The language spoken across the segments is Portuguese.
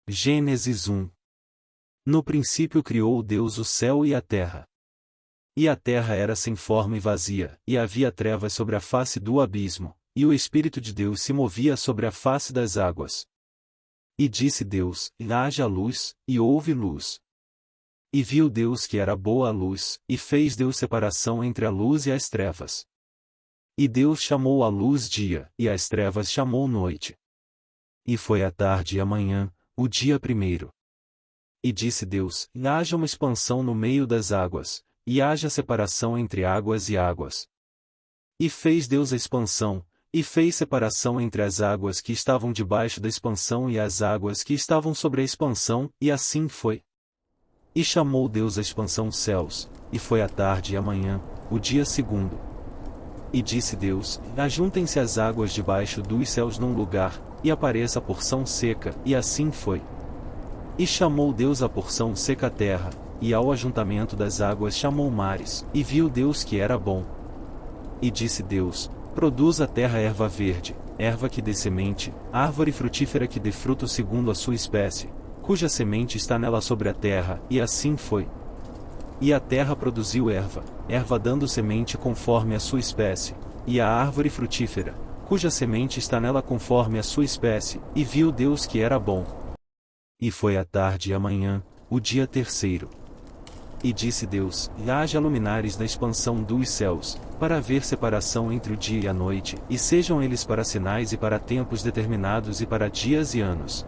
Gênesis 1. No princípio criou Deus o céu e a terra. E a terra era sem forma e vazia, e havia trevas sobre a face do abismo, e o Espírito de Deus se movia sobre a face das águas. E disse Deus: haja luz, e houve luz. E viu Deus que era boa a luz, e fez Deus separação entre a luz e as trevas. E Deus chamou a luz dia, e as trevas chamou noite. E foi a tarde e a manhã, o dia primeiro. E disse Deus: haja uma expansão no meio das águas, e haja separação entre águas e águas. E fez Deus a expansão, e fez separação entre as águas que estavam debaixo da expansão e as águas que estavam sobre a expansão, e assim foi. E chamou Deus a expansão céus, e foi a tarde e a manhã, o dia segundo. E disse Deus: ajuntem-se as águas debaixo dos céus num lugar, e apareça a porção seca, e assim foi. E chamou Deus a porção seca a terra, e ao ajuntamento das águas chamou mares, e viu Deus que era bom. E disse Deus: produz a terra erva verde, erva que dê semente, árvore frutífera que dê fruto segundo a sua espécie, cuja semente está nela sobre a terra, e assim foi. E a terra produziu erva, erva dando semente conforme a sua espécie, e a árvore frutífera, cuja semente está nela conforme a sua espécie, e viu Deus que era bom. E foi a tarde e a manhã, o dia terceiro. E disse Deus: haja luminares na expansão dos céus, para haver separação entre o dia e a noite, e sejam eles para sinais e para tempos determinados e para dias e anos.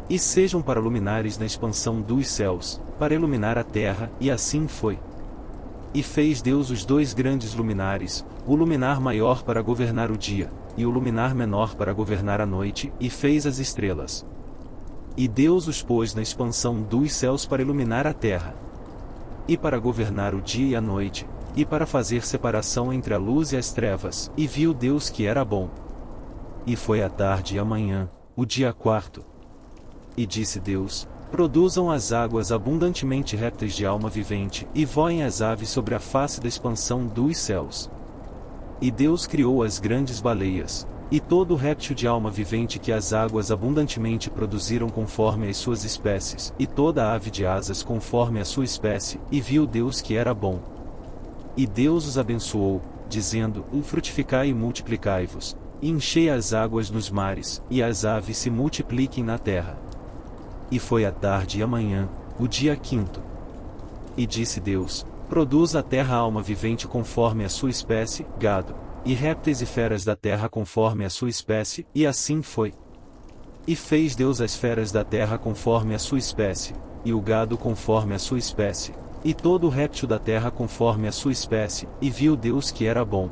E sejam para luminares na expansão dos céus, para iluminar a terra, e assim foi. E fez Deus os dois grandes luminares, o luminar maior para governar o dia, e o luminar menor para governar a noite, e fez as estrelas. E Deus os pôs na expansão dos céus para iluminar a terra, e para governar o dia e a noite, e para fazer separação entre a luz e as trevas, e viu Deus que era bom. E foi a tarde e a manhã, o dia quarto. E disse Deus: produzam as águas abundantemente répteis de alma vivente, e voem as aves sobre a face da expansão dos céus. E Deus criou as grandes baleias, e todo réptil de alma vivente que as águas abundantemente produziram conforme as suas espécies, e toda ave de asas conforme a sua espécie, e viu Deus que era bom. E Deus os abençoou, dizendo: frutificai e multiplicai-vos, e enchei as águas nos mares, e as aves se multipliquem na terra. E foi a tarde e a manhã, o dia quinto. E disse Deus: produz a terra alma vivente conforme a sua espécie, gado, e répteis e feras da terra conforme a sua espécie, e assim foi. E fez Deus as feras da terra conforme a sua espécie, e o gado conforme a sua espécie, e todo o réptil da terra conforme a sua espécie, e viu Deus que era bom.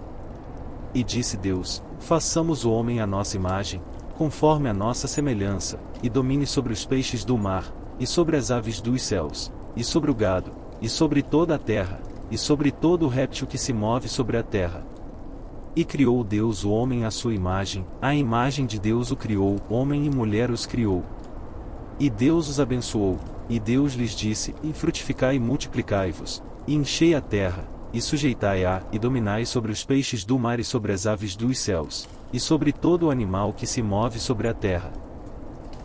E disse Deus: façamos o homem à nossa imagem, conforme a nossa semelhança, e domine sobre os peixes do mar, e sobre as aves dos céus, e sobre o gado, e sobre toda a terra, e sobre todo o réptil que se move sobre a terra. E criou Deus o homem à sua imagem, à imagem de Deus o criou, homem e mulher os criou. E Deus os abençoou, e Deus lhes disse: frutificai e multiplicai-vos, e enchei a terra, e sujeitai-a, e dominai sobre os peixes do mar e sobre as aves dos céus, e sobre todo o animal que se move sobre a terra.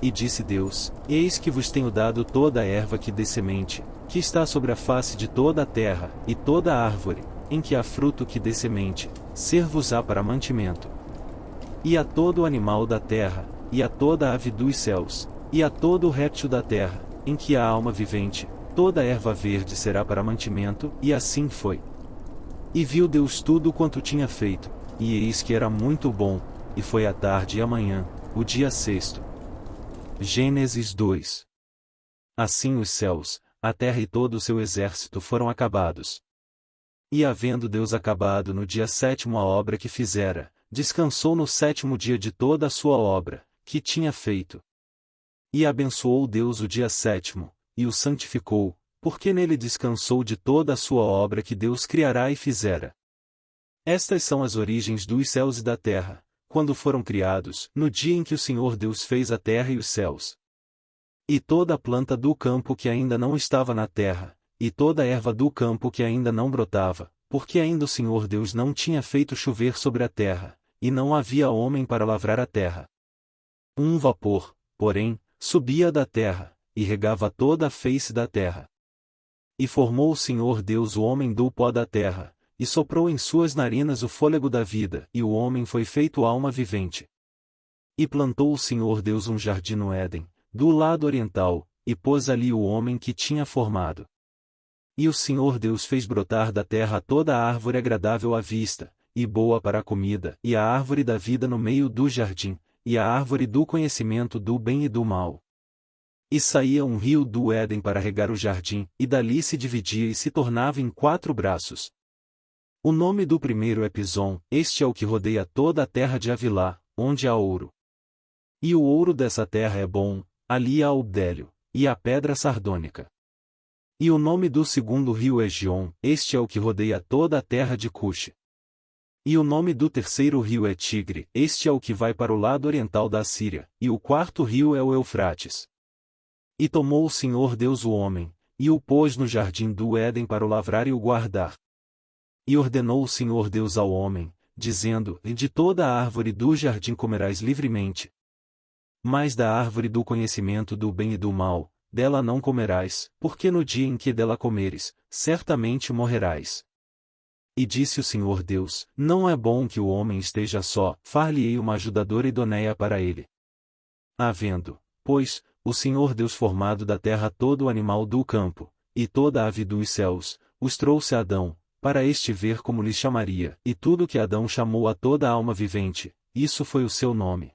E disse Deus: eis que vos tenho dado toda a erva que dê semente, que está sobre a face de toda a terra, e toda a árvore, em que há fruto que dê semente, ser-vos-á para mantimento. E a todo o animal da terra, e a toda a ave dos céus, e a todo o réptil da terra, em que há alma vivente, toda a erva verde será para mantimento, e assim foi. E viu Deus tudo quanto tinha feito, e eis que era muito bom, e foi a tarde e a manhã, o dia sexto. Gênesis 2. Assim os céus, a terra e todo o seu exército foram acabados. E havendo Deus acabado no dia sétimo a obra que fizera, descansou no sétimo dia de toda a sua obra, que tinha feito. E abençoou Deus o dia sétimo, e o santificou, porque nele descansou de toda a sua obra que Deus criará e fizera. Estas são as origens dos céus e da terra, quando foram criados, no dia em que o Senhor Deus fez a terra e os céus. E toda a planta do campo que ainda não estava na terra, e toda a erva do campo que ainda não brotava, porque ainda o Senhor Deus não tinha feito chover sobre a terra, e não havia homem para lavrar a terra. Um vapor, porém, subia da terra, e regava toda a face da terra. E formou o Senhor Deus o homem do pó da terra, e soprou em suas narinas o fôlego da vida, e o homem foi feito alma vivente. E plantou o Senhor Deus um jardim no Éden, do lado oriental, e pôs ali o homem que tinha formado. E o Senhor Deus fez brotar da terra toda a árvore agradável à vista, e boa para a comida, e a árvore da vida no meio do jardim, e a árvore do conhecimento do bem e do mal. E saía um rio do Éden para regar o jardim, e dali se dividia e se tornava em 4 braços. O nome do primeiro é Pison, este é o que rodeia toda a terra de Havilá, onde há ouro. E o ouro dessa terra é bom, ali há o bdélio, e a pedra sardônica. E o nome do segundo rio é Gion, este é o que rodeia toda a terra de Cuxi. E o nome do terceiro rio é Tigre, este é o que vai para o lado oriental da Assíria, e o quarto rio é o Eufrates. E tomou o Senhor Deus o homem, e o pôs no jardim do Éden para o lavrar e o guardar. E ordenou o Senhor Deus ao homem, dizendo: de toda a árvore do jardim comerás livremente. Mas da árvore do conhecimento do bem e do mal, dela não comerás, porque no dia em que dela comeres, certamente morrerás. E disse o Senhor Deus: não é bom que o homem esteja só, far-lhe-ei uma ajudadora idônea para ele. Havendo, pois, o Senhor Deus formado da terra todo o animal do campo, e toda a ave dos céus, os trouxe a Adão, para este ver como lhe chamaria, e tudo que Adão chamou a toda a alma vivente, isso foi o seu nome.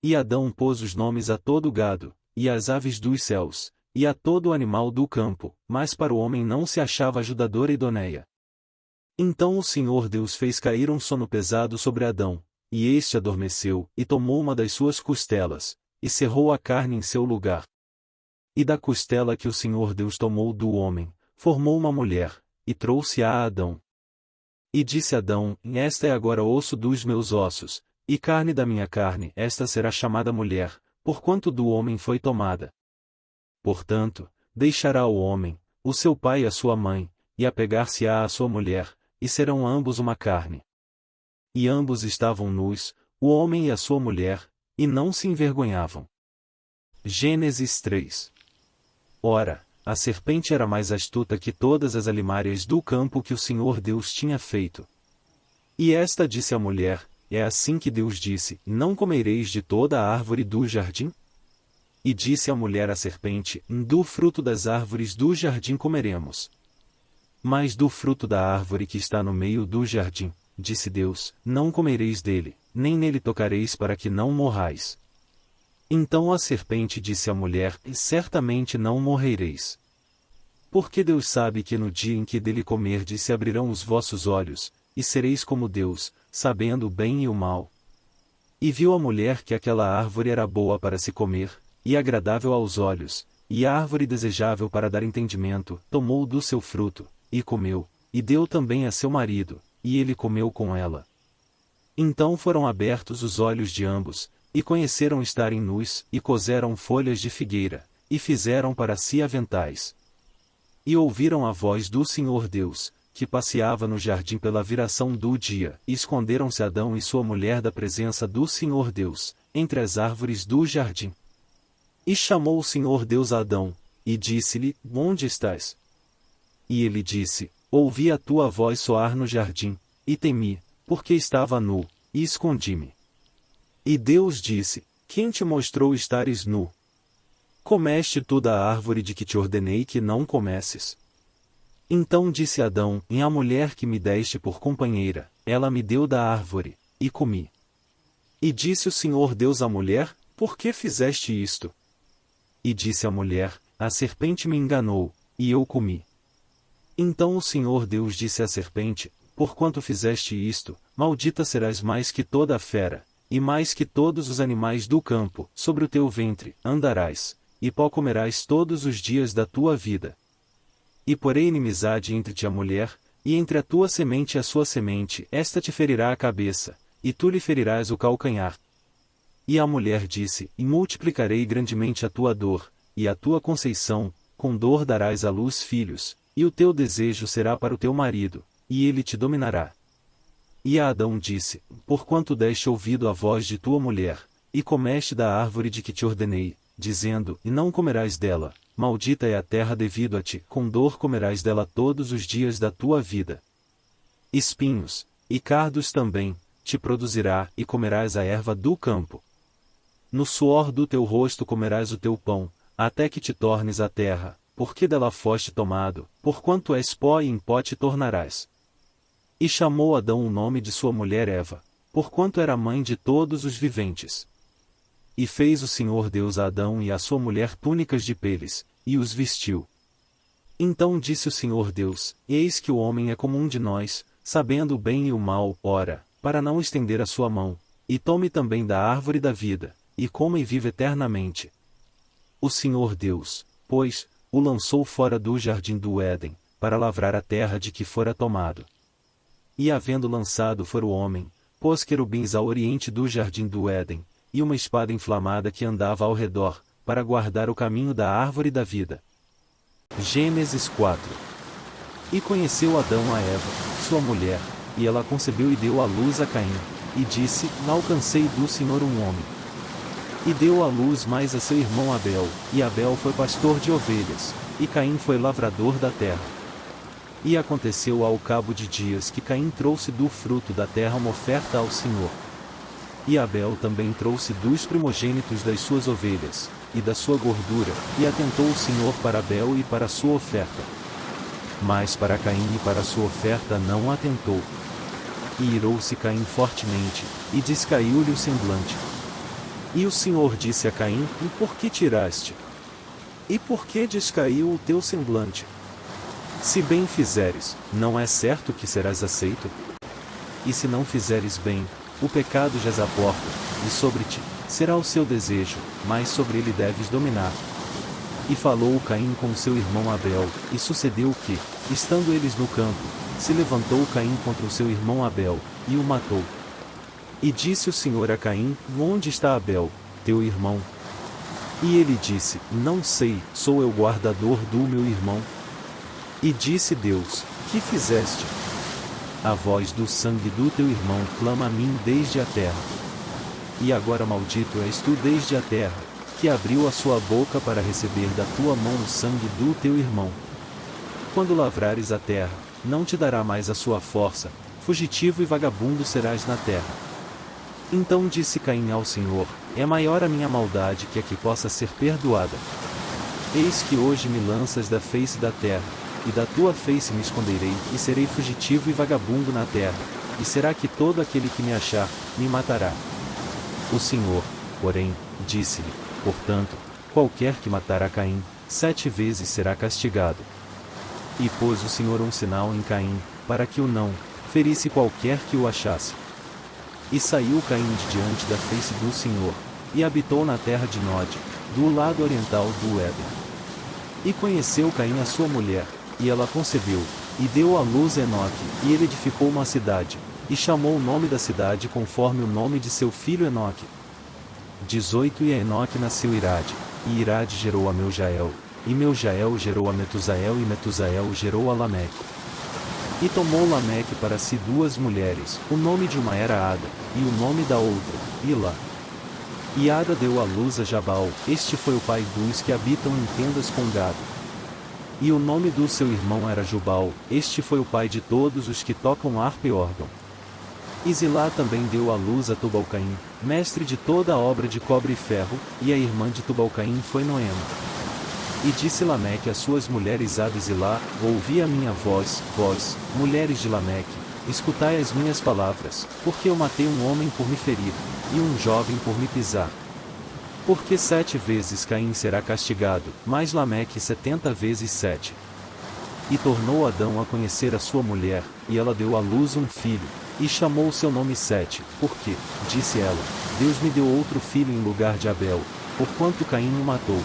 E Adão pôs os nomes a todo o gado, e às aves dos céus, e a todo o animal do campo, mas para o homem não se achava ajudadora idônea. Então o Senhor Deus fez cair um sono pesado sobre Adão, e este adormeceu, e tomou uma das suas costelas, e cerrou a carne em seu lugar. E da costela que o Senhor Deus tomou do homem, formou uma mulher, e trouxe-a a Adão. E disse Adão: esta é agora osso dos meus ossos, e carne da minha carne, esta será chamada mulher, porquanto do homem foi tomada. Portanto, deixará o homem, o seu pai e a sua mãe, e apegar-se-á à sua mulher, e serão ambos uma carne. E ambos estavam nus, o homem e a sua mulher, e não se envergonhavam. Gênesis 3. Ora, a serpente era mais astuta que todas as alimárias do campo que o Senhor Deus tinha feito. E esta disse à mulher: é assim que Deus disse: não comereis de toda a árvore do jardim? E disse a mulher à serpente: do fruto das árvores do jardim comeremos. Mas do fruto da árvore que está no meio do jardim, disse Deus, não comereis dele, nem nele tocareis para que não morrais. Então a serpente disse à mulher: certamente não morrereis. Porque Deus sabe que no dia em que dele comerdes se abrirão os vossos olhos, e sereis como Deus, sabendo o bem e o mal. E viu a mulher que aquela árvore era boa para se comer, e agradável aos olhos, e árvore desejável para dar entendimento, tomou do seu fruto, e comeu, e deu também a seu marido, e ele comeu com ela. Então foram abertos os olhos de ambos, e conheceram estarem nus, e coseram folhas de figueira, e fizeram para si aventais. E ouviram a voz do Senhor Deus, que passeava no jardim pela viração do dia, e esconderam-se Adão e sua mulher da presença do Senhor Deus, entre as árvores do jardim. E chamou o Senhor Deus a Adão, e disse-lhe: onde estás? E ele disse: ouvi a tua voz soar no jardim, e temi, porque estava nu, e escondi-me. E Deus disse: quem te mostrou estares nu? Comeste tu da árvore de que te ordenei que não comesses? Então disse Adão: a mulher que me deste por companheira, ela me deu da árvore, e comi. E disse o Senhor Deus à mulher: por que fizeste isto? E disse a mulher: a serpente me enganou, e eu comi. Então o Senhor Deus disse à serpente: porquanto fizeste isto, maldita serás mais que toda a fera, e mais que todos os animais do campo, sobre o teu ventre andarás, e pó comerás todos os dias da tua vida. E porei inimizade entre ti e a mulher, e entre a tua semente e a sua semente, esta te ferirá a cabeça, e tu lhe ferirás o calcanhar. E a mulher disse: e multiplicarei grandemente a tua dor, e a tua conceição, com dor darás à luz filhos, e o teu desejo será para o teu marido, e ele te dominará. E a Adão disse: porquanto deste ouvido à voz de tua mulher, e comeste da árvore de que te ordenei, dizendo: E não comerás dela, maldita é a terra devido a ti, com dor comerás dela todos os dias da tua vida. Espinhos, e cardos também, te produzirá, e comerás a erva do campo. No suor do teu rosto comerás o teu pão, até que te tornes a terra, porque dela foste tomado, porquanto és pó e em pó te tornarás. E chamou Adão o nome de sua mulher Eva, porquanto era mãe de todos os viventes. E fez o Senhor Deus a Adão e a sua mulher túnicas de peles, e os vestiu. Então disse o Senhor Deus: Eis que o homem é como um de nós, sabendo o bem e o mal, ora, para não estender a sua mão, e tome também da árvore da vida, e coma e viva eternamente. O Senhor Deus, pois, o lançou fora do jardim do Éden, para lavrar a terra de que fora tomado. E havendo lançado fora o homem, pôs querubins ao oriente do jardim do Éden, e uma espada inflamada que andava ao redor, para guardar o caminho da árvore da vida. Gênesis 4. E conheceu Adão a Eva, sua mulher, e ela concebeu e deu à luz a Caim, e disse: Alcancei do Senhor um homem. E deu à luz mais a seu irmão Abel, e Abel foi pastor de ovelhas, e Caim foi lavrador da terra. E aconteceu ao cabo de dias que Caim trouxe do fruto da terra uma oferta ao Senhor. E Abel também trouxe dos primogênitos das suas ovelhas, e da sua gordura, e atentou o Senhor para Abel e para a sua oferta. Mas para Caim e para a sua oferta não atentou. E irou-se Caim fortemente, e descaiu-lhe o semblante. E o Senhor disse a Caim: E por que tiraste? E por que descaiu o teu semblante? Se bem fizeres, não é certo que serás aceito? E se não fizeres bem, o pecado jaz à porta, e sobre ti será o seu desejo, mas sobre ele deves dominar. E falou Caim com seu irmão Abel, e sucedeu que, estando eles no campo, se levantou Caim contra o seu irmão Abel, e o matou. E disse o Senhor a Caim: Onde está Abel, teu irmão? E ele disse: Não sei, sou eu guardador do meu irmão? E disse Deus: Que fizeste? A voz do sangue do teu irmão clama a mim desde a terra. E agora maldito és tu desde a terra, que abriu a sua boca para receber da tua mão o sangue do teu irmão. Quando lavrares a terra, não te dará mais a sua força, fugitivo e vagabundo serás na terra. Então disse Caim ao Senhor: É maior a minha maldade que a que possa ser perdoada. Eis que hoje me lanças da face da terra, e da tua face me esconderei, e serei fugitivo e vagabundo na terra, e será que todo aquele que me achar, me matará? O Senhor, porém, disse-lhe: Portanto, qualquer que matar a Caim, 7 vezes será castigado. E pôs o Senhor um sinal em Caim, para que o não ferisse qualquer que o achasse. E saiu Caim de diante da face do Senhor, e habitou na terra de Nod, do lado oriental do Éden. E conheceu Caim a sua mulher, e ela concebeu, e deu à luz Enoque, e ele edificou uma cidade, e chamou o nome da cidade conforme o nome de seu filho Enoque. 18 E a Enoque nasceu Irade, e Irade gerou a Meujael, e Meujael gerou a Metusael, e Metusael gerou a Lameque. E tomou Lameque para si 2 mulheres, o nome de uma era Ada, e o nome da outra, Ilá. E Ada deu à luz a Jabal, este foi o pai dos que habitam em tendas com gado. E o nome do seu irmão era Jubal, este foi o pai de todos os que tocam harpa e órgão. E Zilá também deu à luz a Tubal-Caim, mestre de toda a obra de cobre e ferro, e a irmã de Tubal-Caim foi Noema. E disse Lameque às suas mulheres Ada e Zilá: Ouvi a minha voz, vós, mulheres de Lameque, escutai as minhas palavras, porque eu matei um homem por me ferir, e um jovem por me pisar. Porque 7 vezes Caim será castigado, mais Lameque 70 vezes 7. E tornou Adão a conhecer a sua mulher, e ela deu à luz um filho, e chamou o seu nome Sete, porque, disse ela, Deus me deu outro filho em lugar de Abel, porquanto Caim o matou.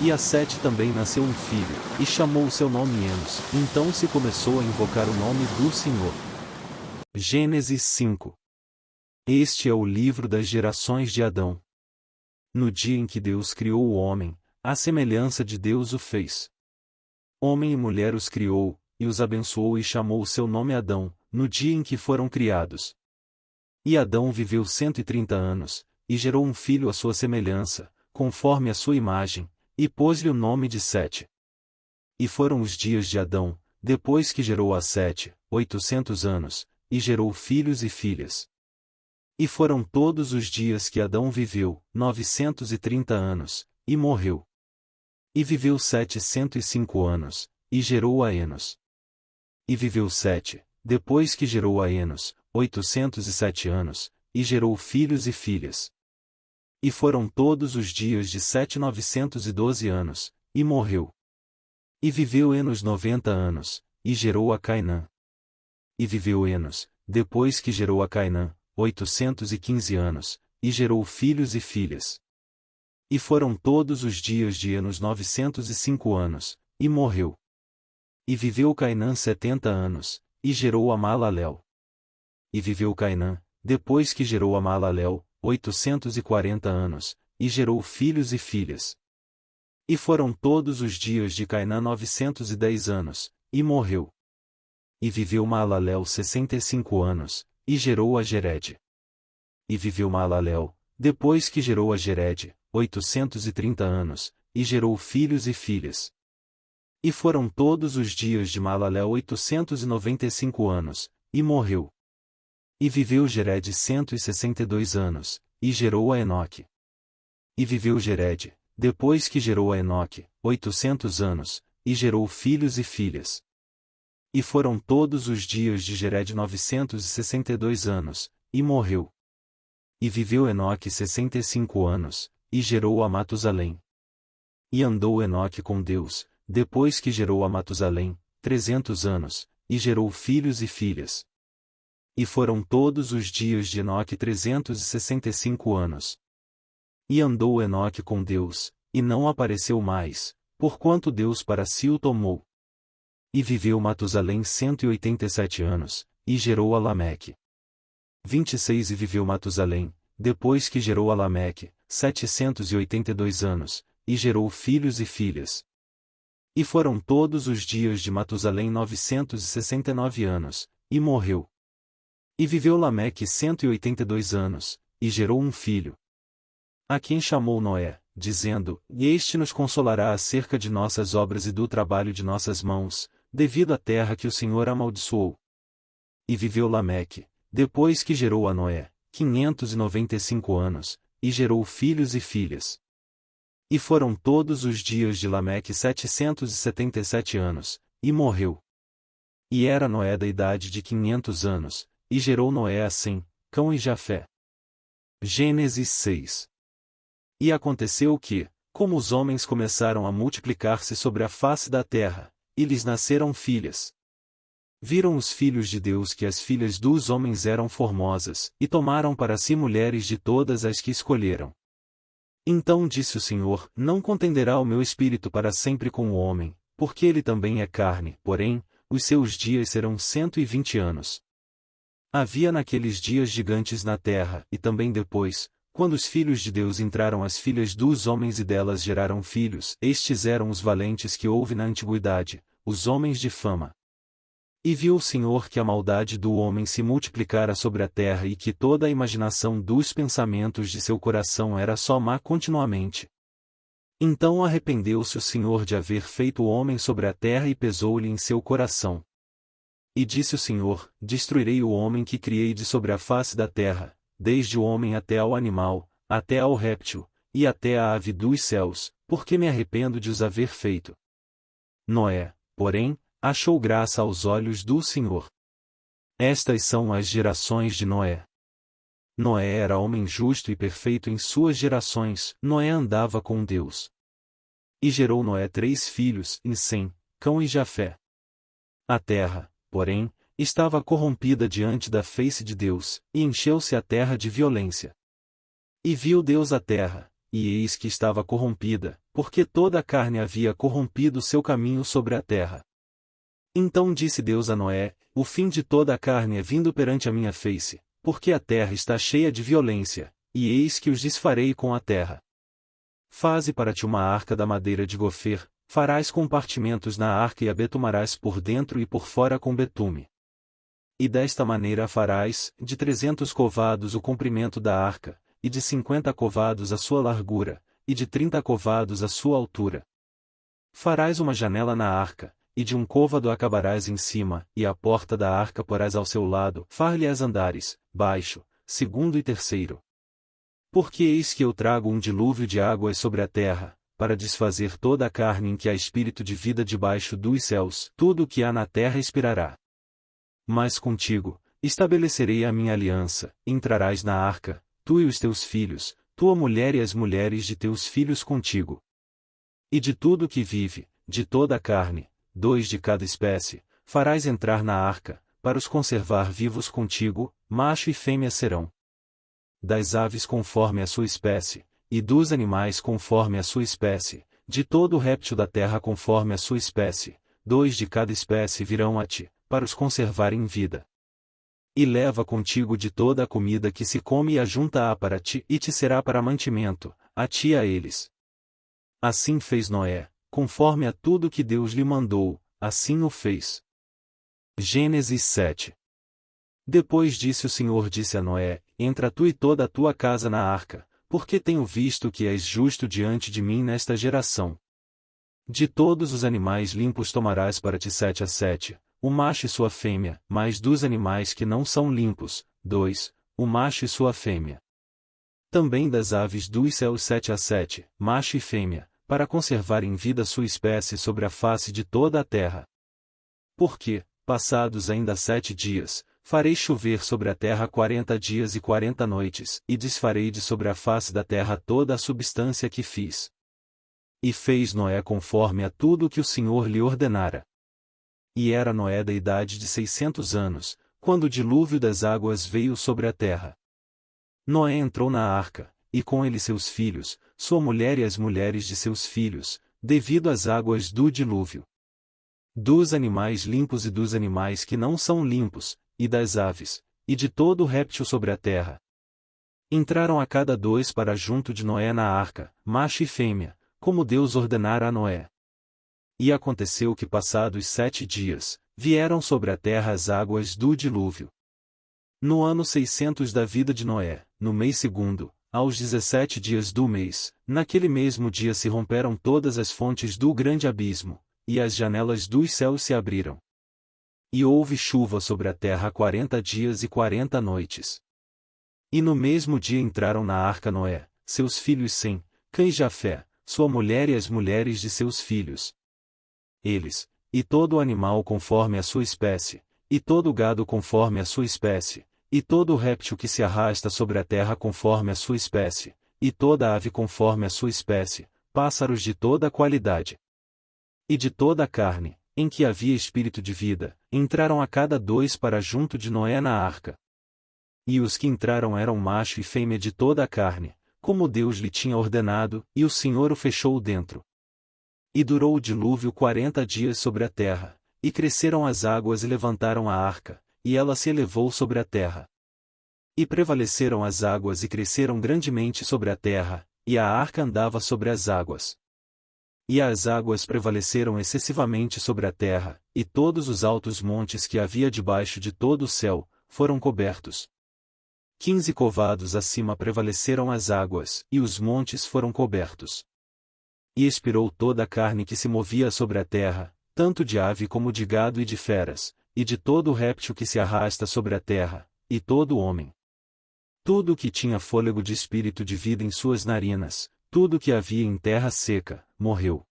E a Sete também nasceu um filho, e chamou o seu nome Enos, então se começou a invocar o nome do Senhor. Gênesis 5. Este é o livro das gerações de Adão. No dia em que Deus criou o homem, à semelhança de Deus o fez. Homem e mulher os criou, e os abençoou e chamou o seu nome Adão, no dia em que foram criados. E Adão viveu 130 anos, e gerou um filho à sua semelhança, conforme a sua imagem, e pôs-lhe o nome de Sete. E foram os dias de Adão, depois que gerou a Sete, 800 anos, e gerou filhos e filhas. E foram todos os dias que Adão viveu, 930 anos, e morreu. E viveu 705 anos, e gerou a Enos. E viveu Sete, depois que gerou a Enos, 807 anos, e gerou filhos e filhas. E foram todos os dias de Sete 912 anos, e morreu. E viveu Enos 90 anos, e gerou a Cainã. E viveu Enos, depois que gerou a Cainã, 815 anos, e gerou filhos e filhas. E foram todos os dias de Enos 905 anos, e morreu. E viveu Cainã 70 anos, e gerou a Maalalel. E viveu Cainã, depois que gerou a Maalalel, 840 anos, e gerou filhos e filhas. E foram todos os dias de Cainã 910 anos, e morreu. E viveu Maalalel 65 anos, e gerou a Jered. E viveu Maalalel, depois que gerou a Jered, 830 anos, e gerou filhos e filhas. E foram todos os dias de Maalalel 895 anos, e morreu. E viveu Jered 162 anos, e gerou a Enoque. E viveu Jered, depois que gerou a Enoque, 800 anos, e gerou filhos e filhas. E foram todos os dias de Jered 962 anos, e morreu. E viveu Enoque 65 anos, e gerou a Matusalém. E andou Enoque com Deus, depois que gerou a Matusalém, 300 anos, e gerou filhos e filhas. E foram todos os dias de Enoque 365 anos. E andou Enoque com Deus, e não apareceu mais, porquanto Deus para si o tomou. E viveu Matusalém 187 anos, e gerou a Lameque. 26 E viveu Matusalém, depois que gerou a Lameque, 782 anos, e gerou filhos e filhas. E foram todos os dias de Matusalém 969 anos, e morreu. E viveu Lameque 182 anos, e gerou um filho. A quem chamou Noé, dizendo: E este nos consolará acerca de nossas obras e do trabalho de nossas mãos, devido à terra que o Senhor amaldiçoou. E viveu Lameque, depois que gerou a Noé, 595 anos, e gerou filhos e filhas. E foram todos os dias de Lameque 777 anos, e morreu. E era Noé da idade de 500 anos, e gerou Noé a Sem, Cão e Jafé. Gênesis 6. E aconteceu que, como os homens começaram a multiplicar-se sobre a face da terra, e lhes nasceram filhas. Viram os filhos de Deus que as filhas dos homens eram formosas, e tomaram para si mulheres de todas as que escolheram. Então disse o Senhor: Não contenderá o meu espírito para sempre com o homem, porque ele também é carne, porém, os seus dias serão 120 anos. Havia naqueles dias gigantes na terra, e também depois, quando os filhos de Deus entraram as filhas dos homens e delas geraram filhos, estes eram os valentes que houve na antiguidade, os homens de fama. E viu o Senhor que a maldade do homem se multiplicara sobre a terra e que toda a imaginação dos pensamentos de seu coração era só má continuamente. Então arrependeu-se o Senhor de haver feito o homem sobre a terra e pesou-lhe em seu coração. E disse o Senhor: Destruirei o homem que criei de sobre a face da terra, desde o homem até ao animal, até ao réptil, e até à ave dos céus, porque me arrependo de os haver feito. Noé, porém, achou graça aos olhos do Senhor. Estas são as gerações de Noé. Noé era homem justo e perfeito em suas gerações. Noé andava com Deus. E gerou Noé 3 filhos, Sem, Cão e Jafé. A terra, porém, estava corrompida diante da face de Deus, e encheu-se a terra de violência. E viu Deus a terra, e eis que estava corrompida, porque toda a carne havia corrompido seu caminho sobre a terra. Então disse Deus a Noé: O fim de toda a carne é vindo perante a minha face, porque a terra está cheia de violência, e eis que os desfarei com a terra. Faze para ti uma arca da madeira de gofer, farás compartimentos na arca e a betumarás por dentro e por fora com betume. E desta maneira a farás, de 300 covados o comprimento da arca, e de 50 covados a sua largura, e de 30 covados a sua altura. Farás uma janela na arca, e de um côvado acabarás em cima, e a porta da arca porás ao seu lado, far-lhe-ás andares, baixo, segundo e terceiro. Porque eis que eu trago um dilúvio de águas sobre a terra, para desfazer toda a carne em que há espírito de vida debaixo dos céus, tudo o que há na terra expirará. Mas contigo, estabelecerei a minha aliança, entrarás na arca, tu e os teus filhos, tua mulher e as mulheres de teus filhos contigo. E de tudo que vive, de toda a carne, 2 de cada espécie, farás entrar na arca, para os conservar vivos contigo, macho e fêmea serão. Das aves conforme a sua espécie, e dos animais conforme a sua espécie, de todo o réptil da terra conforme a sua espécie, 2 de cada espécie virão a ti, para os conservar em vida. E leva contigo de toda a comida que se come e ajunta-a para ti, e te será para mantimento, a ti e a eles. Assim fez Noé, conforme a tudo que Deus lhe mandou, assim o fez. Gênesis 7. Depois disso o Senhor disse a Noé: Entra tu e toda a tua casa na arca, porque tenho visto que és justo diante de mim nesta geração. De todos os animais limpos tomarás para ti 7 a 7, o macho e sua fêmea, mas dos animais que não são limpos, 2, o macho e sua fêmea. Também das aves dos céus 7 a 7, macho e fêmea, para conservar em vida sua espécie sobre a face de toda a terra. Porque, passados ainda 7 dias, farei chover sobre a terra 40 dias e 40 noites, e desfarei de sobre a face da terra toda a substância que fiz. E fez Noé conforme a tudo que o Senhor lhe ordenara. E era Noé da idade de 600 anos, quando o dilúvio das águas veio sobre a terra. Noé entrou na arca, e com ele seus filhos, sua mulher e as mulheres de seus filhos, devido às águas do dilúvio. Dos animais limpos e dos animais que não são limpos, e das aves, e de todo o réptil sobre a terra. Entraram a cada 2 para junto de Noé na arca, macho e fêmea, como Deus ordenara a Noé. E aconteceu que passados 7 dias, vieram sobre a terra as águas do dilúvio. No ano 600 da vida de Noé, no mês segundo, aos 17 dias do mês, naquele mesmo dia se romperam todas as fontes do grande abismo, e as janelas dos céus se abriram. E houve chuva sobre a terra 40 dias e 40 noites. E no mesmo dia entraram na arca Noé, seus filhos Sem, Cã e Jafé, sua mulher e as mulheres de seus filhos. Eles, e todo o animal conforme a sua espécie, e todo o gado conforme a sua espécie, e todo o réptil que se arrasta sobre a terra conforme a sua espécie, e toda ave conforme a sua espécie, pássaros de toda a qualidade. E de toda a carne, em que havia espírito de vida, entraram a cada 2 para junto de Noé na arca. E os que entraram eram macho e fêmea de toda a carne, como Deus lhe tinha ordenado, e o Senhor o fechou dentro. E durou o dilúvio 40 dias sobre a terra, e cresceram as águas e levantaram a arca, e ela se elevou sobre a terra. E prevaleceram as águas e cresceram grandemente sobre a terra, e a arca andava sobre as águas. E as águas prevaleceram excessivamente sobre a terra, e todos os altos montes que havia debaixo de todo o céu, foram cobertos. 15 covados acima prevaleceram as águas, e os montes foram cobertos. E expirou toda a carne que se movia sobre a terra, tanto de ave como de gado e de feras, e de todo o réptil que se arrasta sobre a terra, e todo o homem. Tudo o que tinha fôlego de espírito de vida em suas narinas, tudo o que havia em terra seca, morreu.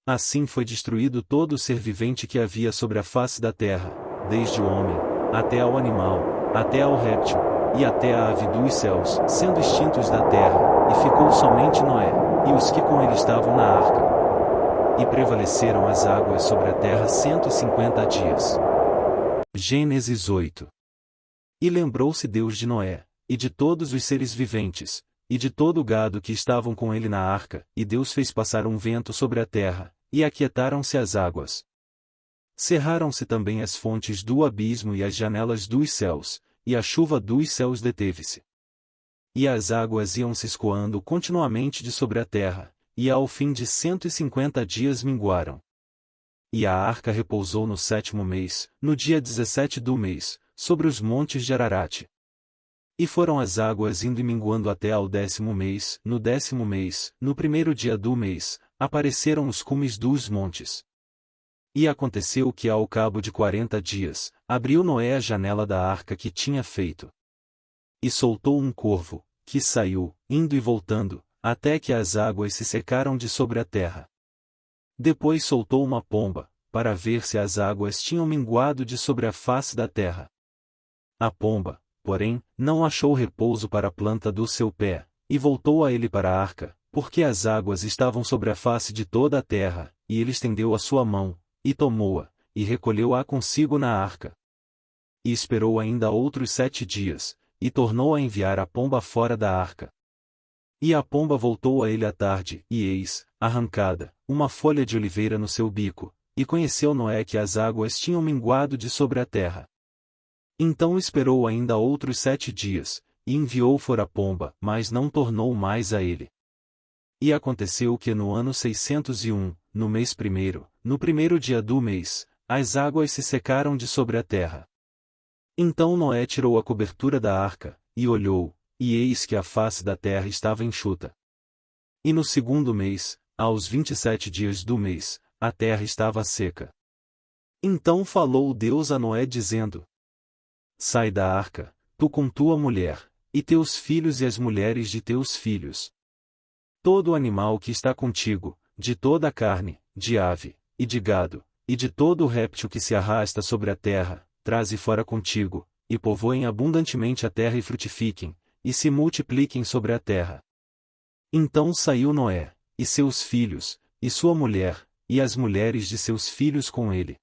Assim foi destruído todo o ser vivente que havia sobre a face da terra, desde o homem, até ao animal, até ao réptil, e até a ave dos céus, sendo extintos da terra, e ficou somente Noé, e os que com ele estavam na arca. E prevaleceram as águas sobre a terra 150 dias. Gênesis 8. E lembrou-se Deus de Noé, e de todos os seres viventes, e de todo o gado que estavam com ele na arca, e Deus fez passar um vento sobre a terra, e aquietaram-se as águas. Cerraram-se também as fontes do abismo e as janelas dos céus, e a chuva dos céus deteve-se. E as águas iam se escoando continuamente de sobre a terra, e ao fim de 150 dias minguaram. E a arca repousou no 7º mês, no dia 17 do mês, sobre os montes de Ararate. E foram as águas indo e minguando até ao 10º mês, no 10º mês, no primeiro dia do mês, apareceram os cumes dos montes. E aconteceu que ao cabo de 40 dias, abriu Noé a janela da arca que tinha feito. E soltou um corvo, que saiu, indo e voltando, até que as águas se secaram de sobre a terra. Depois soltou uma pomba, para ver se as águas tinham minguado de sobre a face da terra. A pomba, porém, não achou repouso para a planta do seu pé, e voltou a ele para a arca, porque as águas estavam sobre a face de toda a terra, e ele estendeu a sua mão, e tomou-a, e recolheu-a consigo na arca. E esperou ainda outros 7 dias, e tornou a enviar a pomba fora da arca. E a pomba voltou a ele à tarde, e eis, arrancada, uma folha de oliveira no seu bico, e conheceu Noé que as águas tinham minguado de sobre a terra. Então esperou ainda outros 7 dias, e enviou fora a pomba, mas não tornou mais a ele. E aconteceu que no ano 601, no mês primeiro, no primeiro dia do mês, as águas se secaram de sobre a terra. Então Noé tirou a cobertura da arca, e olhou, e eis que a face da terra estava enxuta. E no segundo mês, aos 27 dias do mês, a terra estava seca. Então falou Deus a Noé dizendo: Sai da arca, tu com tua mulher, e teus filhos e as mulheres de teus filhos. Todo animal que está contigo, de toda a carne, de ave, e de gado, e de todo o réptil que se arrasta sobre a terra, traze fora contigo, e povoem abundantemente a terra e frutifiquem, e se multipliquem sobre a terra. Então saiu Noé, e seus filhos, e sua mulher, e as mulheres de seus filhos com ele.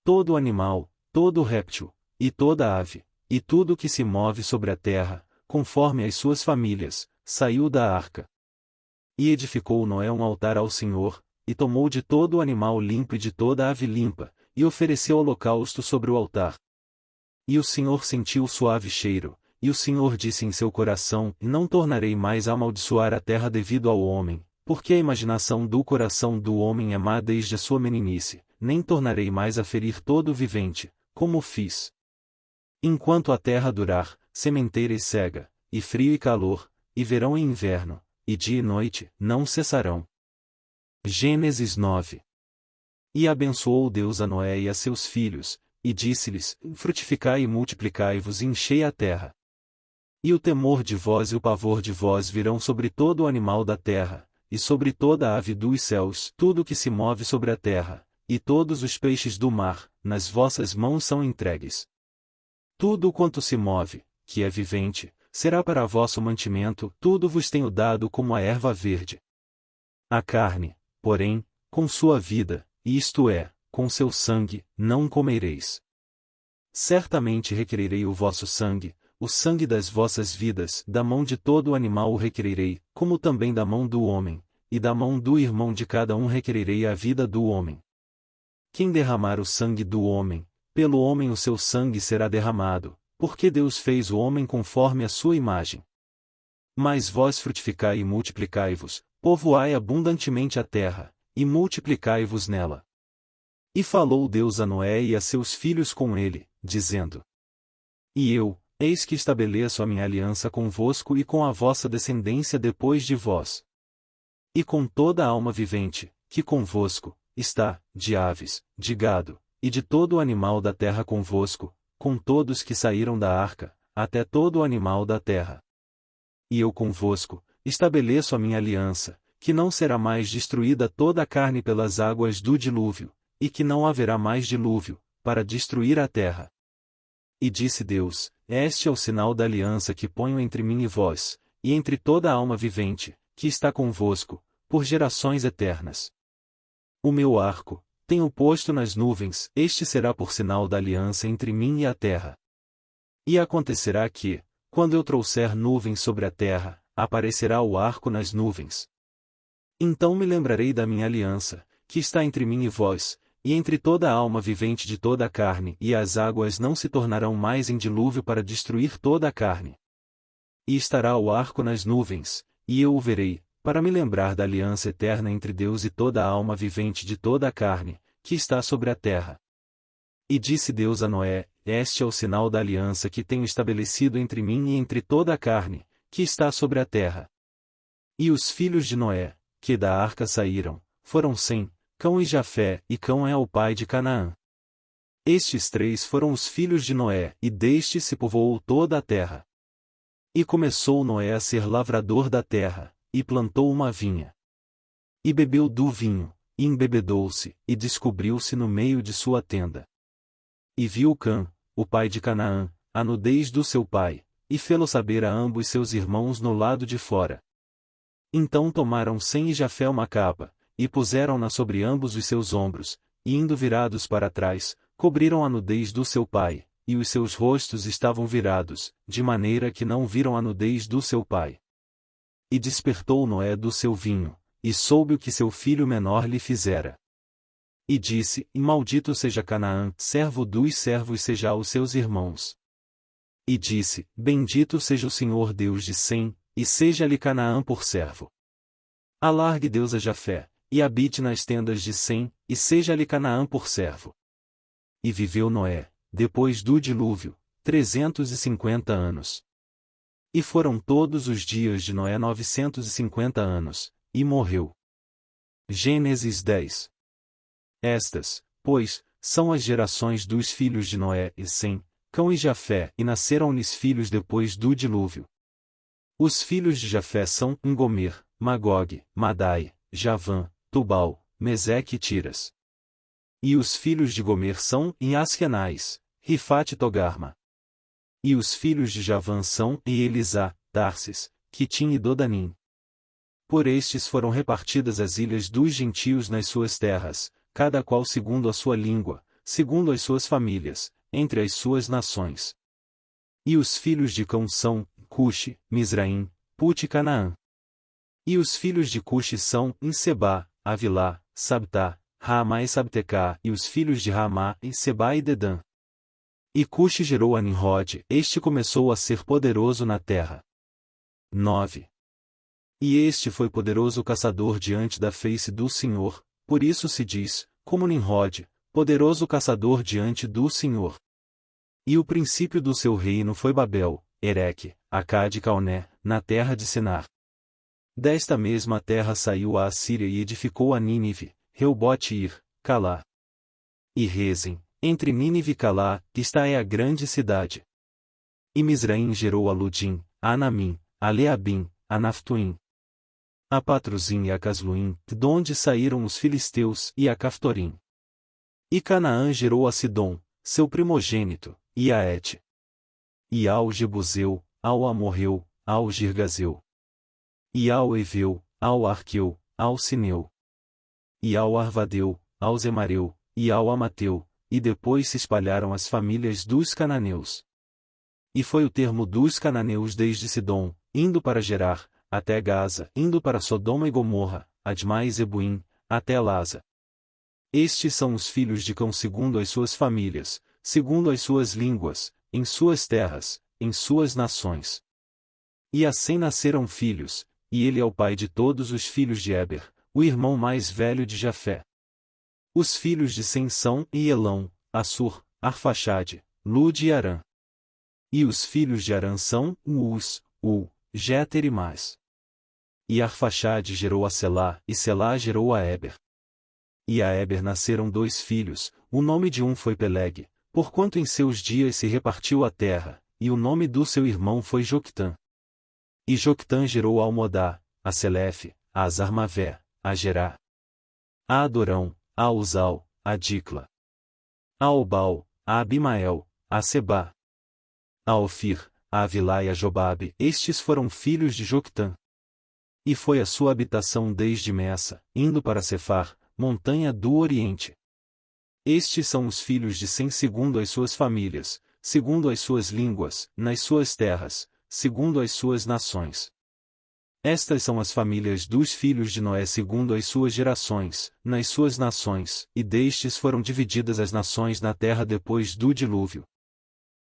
Todo animal, todo réptil, e toda ave, e tudo que se move sobre a terra, conforme as suas famílias, saiu da arca. E edificou Noé um altar ao Senhor, e tomou de todo o animal limpo e de toda a ave limpa, e ofereceu holocausto sobre o altar. E o Senhor sentiu suave cheiro, e o Senhor disse em seu coração: Não tornarei mais a amaldiçoar a terra devido ao homem, porque a imaginação do coração do homem é má desde a sua meninice, nem tornarei mais a ferir todo o vivente, como fiz. Enquanto a terra durar, sementeira e cega, e frio e calor, e verão e inverno, e dia e noite, não cessarão. Gênesis 9. E abençoou Deus a Noé e a seus filhos, e disse-lhes: Frutificai e multiplicai-vos e enchei a terra. E o temor de vós e o pavor de vós virão sobre todo o animal da terra, e sobre toda a ave dos céus, tudo que se move sobre a terra, e todos os peixes do mar, nas vossas mãos são entregues. Tudo quanto se move, que é vivente, será para vosso mantimento, tudo vos tenho dado como a erva verde. A carne, porém, com sua vida, isto é, com seu sangue, não comereis. Certamente requererei o vosso sangue, o sangue das vossas vidas, da mão de todo animal o requererei, como também da mão do homem, e da mão do irmão de cada um requererei a vida do homem. Quem derramar o sangue do homem, pelo homem o seu sangue será derramado, porque Deus fez o homem conforme a sua imagem. Mas vós frutificai e multiplicai-vos, povoai abundantemente a terra, e multiplicai-vos nela. E falou Deus a Noé e a seus filhos com ele, dizendo: E eu, eis que estabeleço a minha aliança convosco e com a vossa descendência depois de vós. E com toda a alma vivente, que convosco está, de aves, de gado, e de todo o animal da terra convosco, com todos que saíram da arca, até todo o animal da terra. E eu convosco, estabeleço a minha aliança, que não será mais destruída toda a carne pelas águas do dilúvio, e que não haverá mais dilúvio, para destruir a terra. E disse Deus: Este é o sinal da aliança que ponho entre mim e vós, e entre toda a alma vivente, que está convosco, por gerações eternas. O meu arco, tenho posto nas nuvens, este será por sinal da aliança entre mim e a terra. E acontecerá que, quando eu trouxer nuvens sobre a terra, aparecerá o arco nas nuvens. Então me lembrarei da minha aliança, que está entre mim e vós, e entre toda a alma vivente de toda a carne, e as águas não se tornarão mais em dilúvio para destruir toda a carne. E estará o arco nas nuvens, e eu o verei, para me lembrar da aliança eterna entre Deus e toda a alma vivente de toda a carne, que está sobre a terra. E disse Deus a Noé: Este é o sinal da aliança que tenho estabelecido entre mim e entre toda a carne, que está sobre a terra. E os filhos de Noé, que da arca saíram, foram Sem, Cão e Jafé, e Cão é o pai de Canaã. Estes três foram os filhos de Noé, e destes se povoou toda a terra. E começou Noé a ser lavrador da terra, e plantou uma vinha. E bebeu do vinho, e embebedou-se, e descobriu-se no meio de sua tenda. E viu Cã, o pai de Canaã, a nudez do seu pai, e fê-lo saber a ambos seus irmãos no lado de fora. Então tomaram Sem e Jafé uma capa, e puseram-na sobre ambos os seus ombros, e indo virados para trás, cobriram a nudez do seu pai, e os seus rostos estavam virados, de maneira que não viram a nudez do seu pai. E despertou Noé do seu vinho, e soube o que seu filho menor lhe fizera. E disse: E maldito seja Canaã, servo dos servos seja aos seus irmãos. E disse: Bendito seja o Senhor Deus de Sem, e seja-lhe Canaã por servo. Alargue Deus a Jafé, e habite nas tendas de Sem, e seja-lhe Canaã por servo. E viveu Noé, depois do dilúvio, 350 anos. E foram todos os dias de Noé 950 anos, e morreu. Gênesis 10. Estas, pois, são as gerações dos filhos de Noé e Sem, Cão e Jafé, e nasceram-lhes filhos depois do dilúvio. Os filhos de Jafé são Gomer, Magog, Madai, Javã, Tubal, Meseque e Tiras. E os filhos de Gomer são Askenaz, Rifate e Togarma. E os filhos de Javã são Elisá, Tarsis, Quitim e Dodanim. Por estes foram repartidas as ilhas dos gentios nas suas terras, cada qual segundo a sua língua, segundo as suas famílias, entre as suas nações. E os filhos de Cão são Cuxi, Misraim, Put e Canaã. E os filhos de Cuxi são Sebá, Avilá, Sabtá, Ramá e Sabtecá, e os filhos de Ramá, Sebá e Dedã. E Cuxi gerou a Nimrod, este começou a ser poderoso na terra. 9. E este foi poderoso caçador diante da face do Senhor, por isso se diz, como Nimrod, poderoso caçador diante do Senhor. E o princípio do seu reino foi Babel, Ereque, Acade e Calné, na terra de Sinar. Desta mesma terra saiu a Assíria e edificou a Nínive, Reobote e Ir, Calá. E Rezem, entre Nínive e Calá, que está é a grande cidade. E Misraim gerou a Ludim, a Anamim, a Leabim, a Naftuim, a Patruzim e a Casluim, donde saíram os filisteus, e a Caftorim. E Canaã gerou a Sidom, seu primogênito, e a Et. E ao Jebuseu, ao Amorreu, ao Girgazeu. E ao Eveu, ao Arqueu, ao Sineu. E ao Arvadeu, ao Zemareu, e ao Amateu, e depois se espalharam as famílias dos cananeus. E foi o termo dos cananeus desde Sidom, indo para Gerar, até Gaza, indo para Sodoma e Gomorra, Admá e Zebuim, até Lasa. Estes são os filhos de Cão segundo as suas famílias, segundo as suas línguas, em suas terras, em suas nações. E assim nasceram filhos, e ele é o pai de todos os filhos de Eber, o irmão mais velho de Jafé. Os filhos de Sem são Elão, Assur, Arfaxade, Lud e Arã. E os filhos de Arã são Us, Jéter e Mas. E Arfaxade gerou a Selá, e Selá gerou a Eber. E a Eber nasceram dois filhos, o nome de um foi Peleg, porquanto em seus dias se repartiu a terra, e o nome do seu irmão foi Joctã. E Joctã gerou a Almodá, a Selefe, a Azarmavé, a Gerá, a Adorão, a Uzal, a Dicla, a Obal, a Abimael, a Sebá, a Ofir, a Avilá e a Jobabe. Estes foram filhos de Joctã. E foi a sua habitação desde Messa, indo para Cefar, montanha do Oriente. Estes são os filhos de Sem segundo as suas famílias, segundo as suas línguas, nas suas terras, segundo as suas nações. Estas são as famílias dos filhos de Noé segundo as suas gerações, nas suas nações, e destes foram divididas as nações na terra depois do dilúvio.